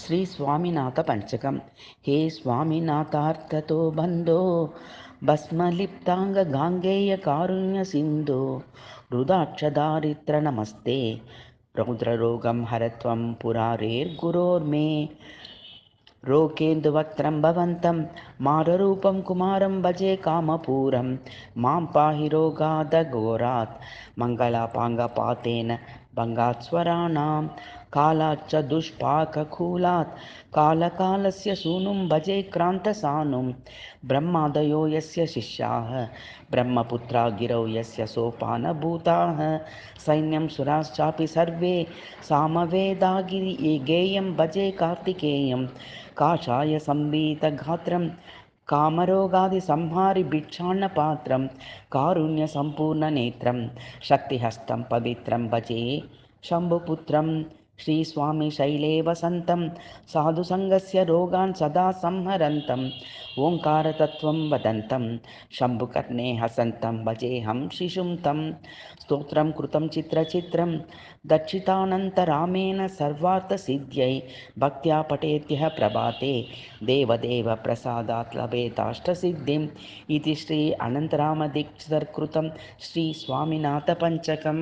శ్రీ స్వామినాథ పంచకం. హే స్వామినాథార్కతో బంధో భస్మలిప్తాంగ గాంగేయ కారుణ్య సింధో రుదాక్షదారిద్ర నమస్తే రౌద్రరోగం హరత్వం పురారేర్గురోర్మే రోకేందువక్త్రం భవంతం మారరూపం కుమారం భజే కామపూరం మాం పాహి రోగాదఘోరాత్ మంగళాపాంగపాతేన భంగాత్స్వరాణాం కాలాచ్చ దుష్పాకకూలాత్ కాలకాలస్య సూనుం భజే క్రాంతసానుం బ్రహ్మాదయో యస్య శిష్యాః బ్రహ్మపుత్రా గిరౌ యస్య సోపానభూతాః సైన్యం సురాశ్చాపి సర్వే సామవేదాగిరి గేయం భజే కార్తికేయం కాషాయ సంబీతగాత్రం కామరోగాది సంహారి భిక్షాన్నపాత్రం కారుణ్య సంపూర్ణ నేత్రం శక్తిహస్తం పవిత్రం భజే శంభుపుత్రం శ్రీ స్వామి శైలే వసంతం సాధు సంగస్య రోగాన్ సదా సంహరంతం ఓంకారతత్వం వదంతం శంభుకర్ణే హసంతం భజేహం శిశుం తం స్తోత్రం కృతం చిత్రచిత్రం దక్షితానంతరామేణ సర్వార్థసిద్ధ్యై భక్త్యా పఠేత్యః ప్రభాతే దేవదేవ ప్రసాదాత్ లభేతాష్టసిద్ధిం ఇది శ్రీ అనంతరామదీక్షితర్ కృతం శ్రీ స్వామినాథ పంచకం.